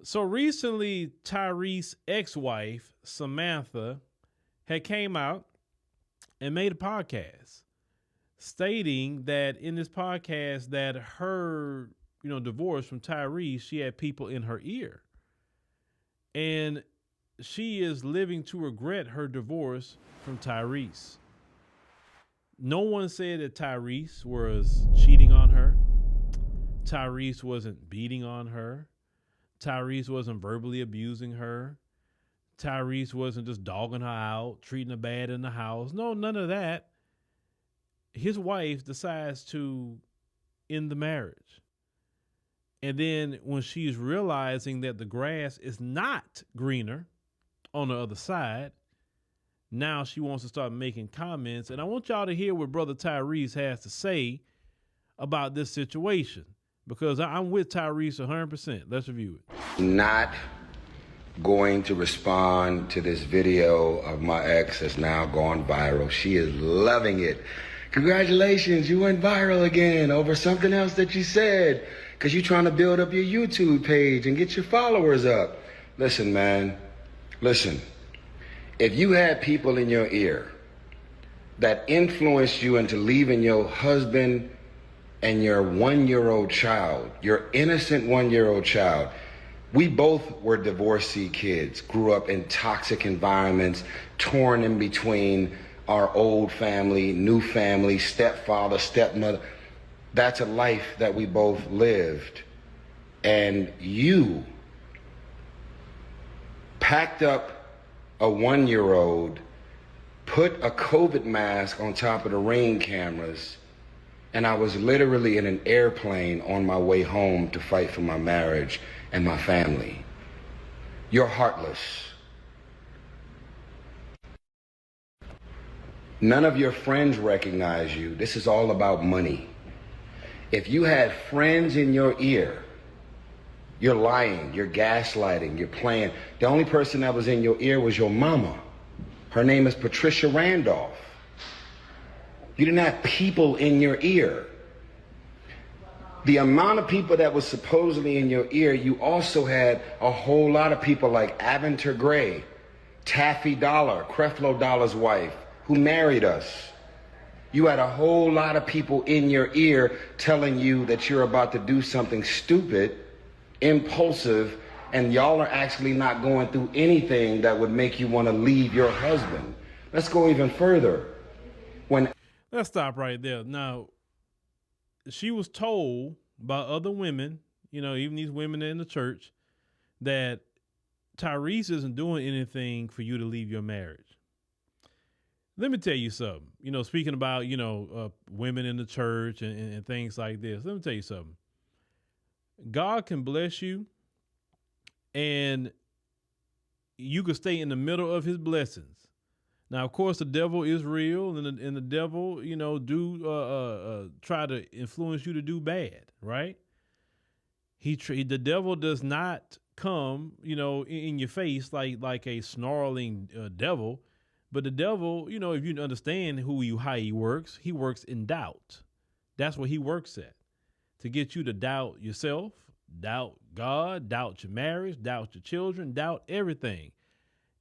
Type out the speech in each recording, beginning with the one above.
So recently, Tyrese's ex-wife, Samantha, had came out and made a podcast stating that in this podcast that her, divorce from Tyrese, she had people in her ear. And she is living to regret her divorce from Tyrese. No one said that Tyrese was cheating on her. Tyrese wasn't beating on her. Tyrese wasn't verbally abusing her. Tyrese wasn't just dogging her out, treating her bad in the house. No, none of that. His wife decides to end the marriage. And then when she's realizing that the grass is not greener on the other side, now she wants to start making comments. And I want y'all to hear what Brother Tyrese has to say about this situation, because I'm with Tyrese 100%. Let's review it. Not going to respond to this video of my ex that's now gone viral. She is loving it. Congratulations, you went viral again over something else that you said, because you're trying to build up your YouTube page and get your followers up. Listen, man, listen. If you had people in your ear that influenced you into leaving your husband and your 1-year-old child, your innocent 1-year-old child, we both were divorcee kids, grew up in toxic environments, torn in between our old family, new family, stepfather, stepmother. That's a life that we both lived. And you packed up a 1-year-old, put a COVID mask on top of the Ring cameras, and I was literally in an airplane on my way home to fight for my marriage and my family. You're heartless. None of your friends recognize you. This is all about money. If you had friends in your ear, you're lying, you're gaslighting, you're playing. The only person that was in your ear was your mama. Her name is Patricia Randolph. You didn't have people in your ear. The amount of people that was supposedly in your ear, you also had a whole lot of people like Aventer Gray, Taffy Dollar, Creflo Dollar's wife, who married us. You had a whole lot of people in your ear telling you that you're about to do something stupid, impulsive, and y'all are actually not going through anything that would make you want to leave your husband. Let's go even further. Let's stop right there. Now, she was told by other women, even these women in the church, that Tyrese isn't doing anything for you to leave your marriage. Let me tell you something. Speaking about, women in the church and things like this, let me tell you something. God can bless you, and you could stay in the middle of his blessings. Now, of course, the devil is real, and the devil, do try to influence you to do bad, right? The devil does not come, in your face like a snarling devil, but the devil, if you understand how he works in doubt. That's what he works at, to get you to doubt yourself, doubt God, doubt your marriage, doubt your children, doubt everything.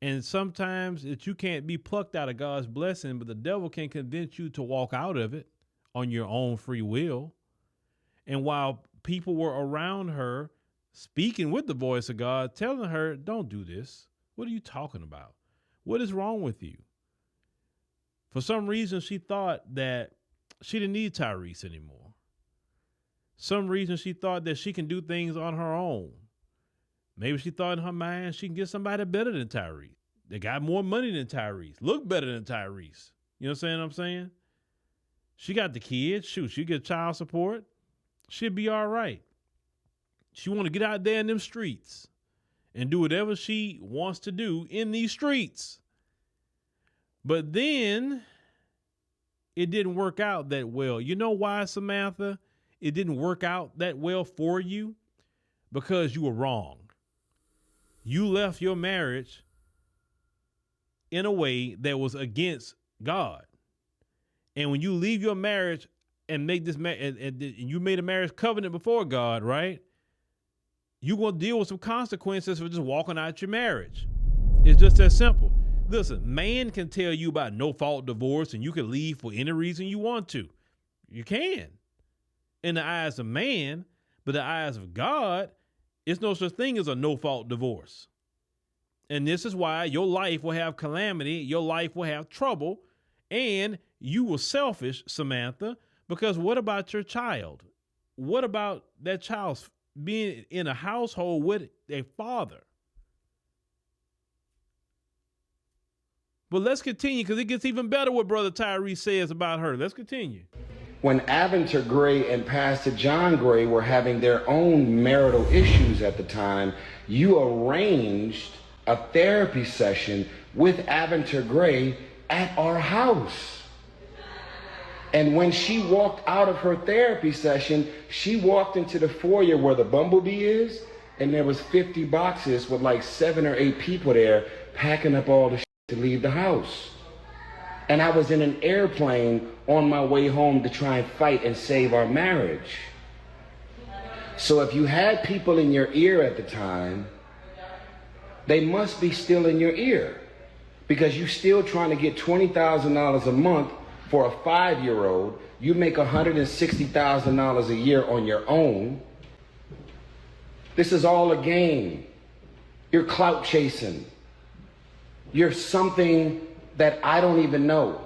And sometimes you can't be plucked out of God's blessing, but the devil can convince you to walk out of it on your own free will. And while people were around her speaking with the voice of God, telling her, don't do this. What are you talking about? What is wrong with you? For some reason, she thought that she didn't need Tyrese anymore. Some reason she thought that she can do things on her own. Maybe she thought in her mind she can get somebody better than Tyrese. They got more money than Tyrese, look better than Tyrese. You know what I'm saying? She got the kids. Shoot, she get child support. She'll be all right. She want to get out there in them streets and do whatever she wants to do in these streets. But then it didn't work out that well. You know why, Samantha? It didn't work out that well for you? Because you were wrong. You left your marriage in a way that was against God. And when you leave your marriage and make this and you made a marriage covenant before God, right? you're going to deal with some consequences for just walking out your marriage. It's just that simple. Listen, man can tell you about no-fault divorce and you can leave for any reason you want to. You can. In the eyes of man, but the eyes of God, it's no such thing as a no-fault divorce. And this is why your life will have calamity, your life will have trouble, and you were selfish, Samantha, because what about your child? What about that child's being in a household with a father? But let's continue because it gets even better what Brother Tyrese says about her. Let's continue. When Aventer Gray and Pastor John Gray were having their own marital issues at the time, you arranged a therapy session with Aventer Gray at our house. And when she walked out of her therapy session, she walked into the foyer where the bumblebee is, and there was 50 boxes with like 7 or 8 people there packing up all the shit to leave the house. And I was in an airplane on my way home to try and fight and save our marriage. So if you had people in your ear at the time, they must be still in your ear, because you're still trying to get $20,000 a month for a 5-year-old. You make $160,000 a year on your own. This is all a game. You're clout chasing. You're something that I don't even know.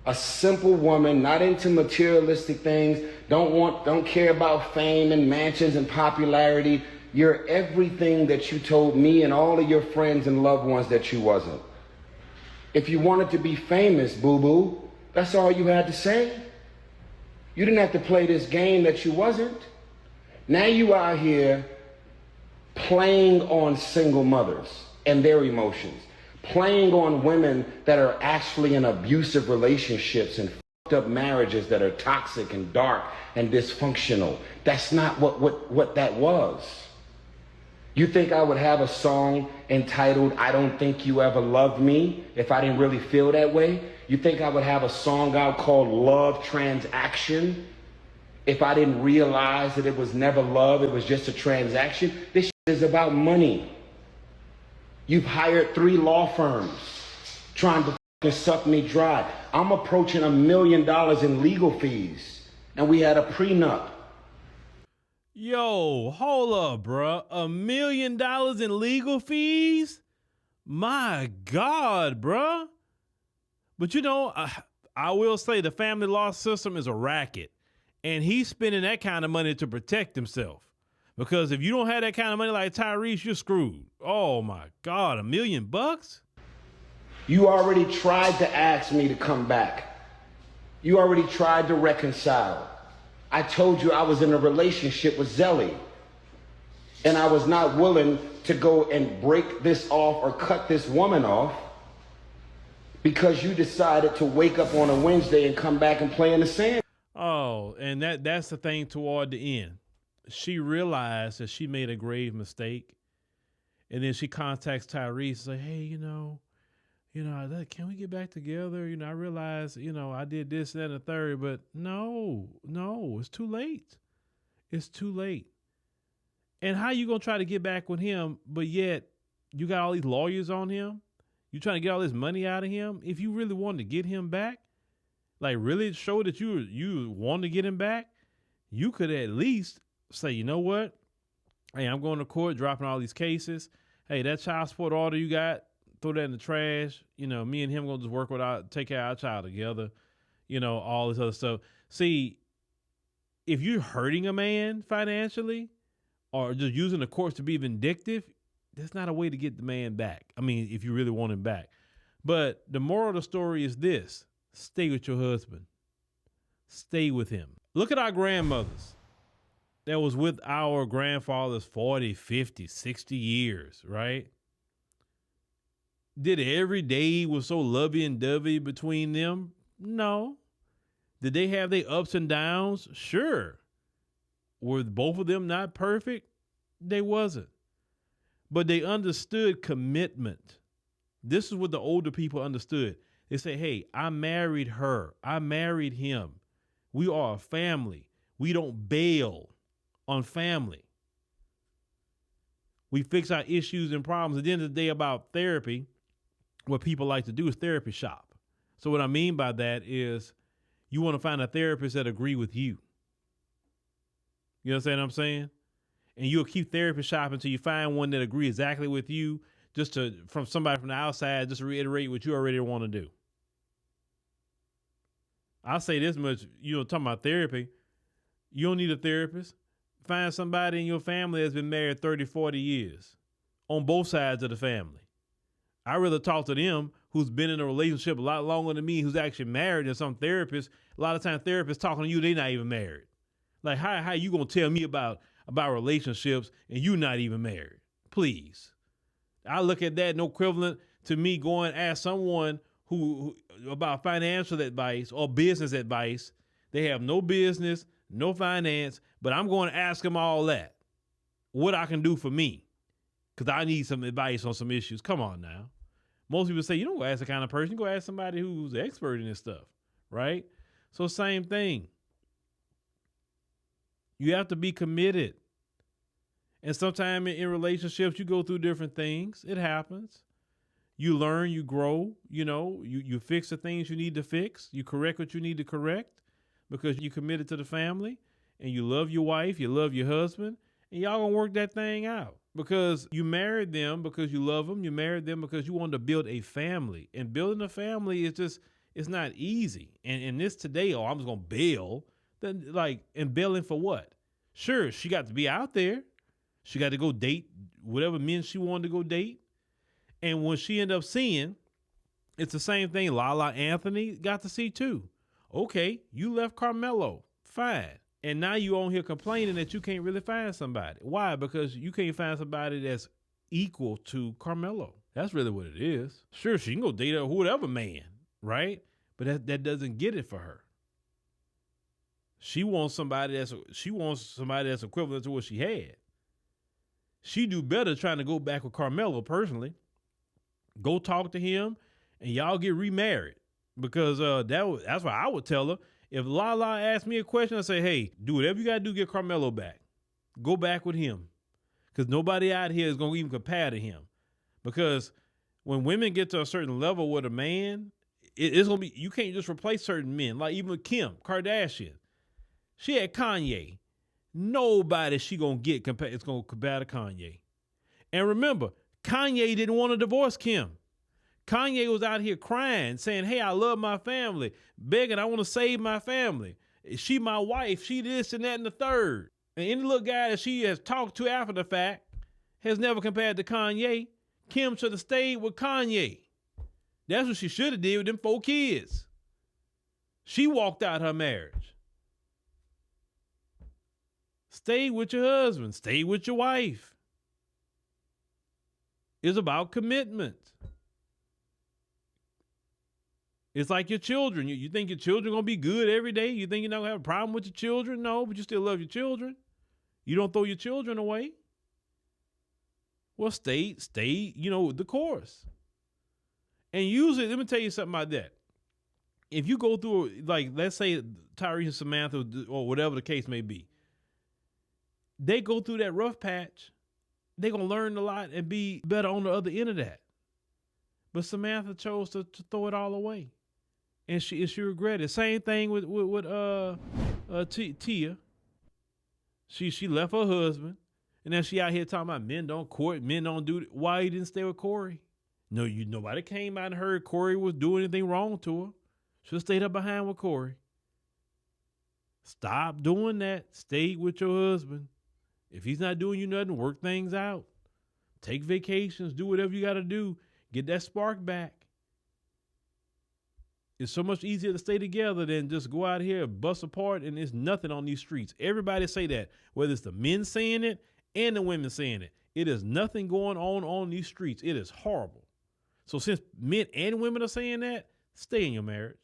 A simple woman, not into materialistic things, don't care about fame and mansions and popularity. You're everything that you told me and all of your friends and loved ones that you wasn't. If you wanted to be famous, boo-boo, that's all you had to say. You didn't have to play this game that you wasn't. Now you out here playing on single mothers and their emotions, playing on women that are actually in abusive relationships and fucked up marriages that are toxic and dark and dysfunctional. That's not what that was. You think I would have a song entitled "I Don't Think You Ever Loved Me" if I didn't really feel that way? You think I would have a song out called "Love Transaction" if I didn't realize that it was never love, it was just a transaction? This shit is about money. You've hired 3 law firms trying to suck me dry. I'm approaching $1 million in legal fees, and we had a prenup. Yo, hold up, bruh. $1 million in legal fees? My God, bruh. But you know, I will say the family law system is a racket. And he's spending that kind of money to protect himself. Because if you don't have that kind of money like Tyrese, you're screwed. Oh my God, $1 million? You already tried to ask me to come back. You already tried to reconcile. I told you I was in a relationship with Zelly, and I was not willing to go and break this off or cut this woman off because you decided to wake up on a Wednesday and come back and play in the sand. Oh, and that's the thing toward the end. She realized that she made a grave mistake, and then she contacts Tyrese and say, hey, can we get back together? I realized, I did this, that, and the third, but no, it's too late. It's too late. And how you going to try to get back with him, but yet you got all these lawyers on him? You trying to get all this money out of him? If you really wanted to get him back, like really show that you want to get him back, you could at least say, you know what? Hey, I'm going to court, dropping all these cases. Hey, that child support order you got, throw that in the trash. Me and him gonna just work take care of our child together. All this other stuff. See, if you're hurting a man financially or just using the courts to be vindictive, that's not a way to get the man back. I mean, if you really want him back. But the moral of the story is this: stay with your husband. Stay with him. Look at our grandmothers that was with our grandfathers 40, 50, 60 years, right? Did every day was so lovey and dovey between them? No. Did they have their ups and downs? Sure. Were both of them not perfect? They wasn't. But they understood commitment. This is what the older people understood. They say, hey, I married her. I married him. We are a family. We don't bail on family. We fix our issues and problems. At the end of the day, about therapy, what people like to do is therapy shop. So what I mean by that is you want to find a therapist that agree with you. You understand what I'm saying? And you'll keep therapy shopping until you find one that agrees exactly with you, from somebody from the outside, just to reiterate what you already want to do. I'll say this much, talking about therapy, you don't need a therapist. Find somebody in your family that's been married 30, 40 years on both sides of the family. I'd rather talk to them who's been in a relationship a lot longer than me, who's actually married, than some therapist. A lot of times therapists talking to you, they're not even married. Like, how you going to tell me about relationships and you not even married? Please. I look at that no equivalent to me going and ask someone who about financial advice or business advice. They have no business, no finance, but I'm going to ask them all that. What I can do for me, because I need some advice on some issues. Come on now. Most people say, you don't go ask the kind of person, you go ask somebody who's an expert in this stuff, right? So same thing. You have to be committed. And sometimes in relationships, you go through different things. It happens. You learn, you grow, you fix the things you need to fix. You correct what you need to correct because you're committed to the family and you love your wife, you love your husband, and y'all gonna work that thing out because you married them because you love them. You married them because you wanted to build a family, and building a family is it's not easy. And in this today, I'm just gonna bail. Then and bailing for what? Sure, she got to be out there. She got to go date whatever men she wanted to go date. And when she ended up seeing, it's the same thing Lala Anthony got to see too. Okay, you left Carmelo. Fine. And now you on here complaining that you can't really find somebody. Why? Because you can't find somebody that's equal to Carmelo. That's really what it is. Sure, she can go date whatever man, right? But that doesn't get it for her. She wants somebody that's equivalent to what she had. She do better trying to go back with Carmelo personally. Go talk to him and y'all get remarried. Because that's what I would tell her. If Lala asked me a question, I'd say, hey, do whatever you got to do, get Carmelo back. Go back with him. Because nobody out here is going to even compare to him. Because when women get to a certain level with a man, it's going to be, you can't just replace certain men. Like even Kim Kardashian. She had Kanye. Nobody she going to get is going to compare to Kanye. And remember, Kanye didn't want to divorce Kim. Kanye was out here crying, saying, hey, I love my family, begging, I want to save my family. She my wife, she this and that and the third. And any little guy that she has talked to after the fact has never compared to Kanye. Kim should have stayed with Kanye. That's what she should have did with them 4 kids. She walked out her marriage. Stay with your husband. Stay with your wife. It's about commitment. It's like your children. You think your children are going to be good every day? You think you're not going to have a problem with your children? No, but you still love your children. You don't throw your children away. Well, stay, the course. And usually, let me tell you something about that. If you go through, let's say Tyrese and Samantha or whatever the case may be, they go through that rough patch, they're going to learn a lot and be better on the other end of that. But Samantha chose to throw it all away. And she regretted. Same thing with Tia. She left her husband, and then she out here talking about men don't court, men don't do it. Why you didn't stay with Corey? No, nobody came out and heard Corey was doing anything wrong to her. Should have stayed up behind with Corey. Stop doing that. Stay with your husband. If he's not doing you nothing, work things out. Take vacations. Do whatever you got to do. Get that spark back. It's so much easier to stay together than just go out here, bust apart, and there's nothing on these streets. Everybody say that, whether it's the men saying it and the women saying it. It is nothing going on these streets. It is horrible. So since men and women are saying that, stay in your marriage.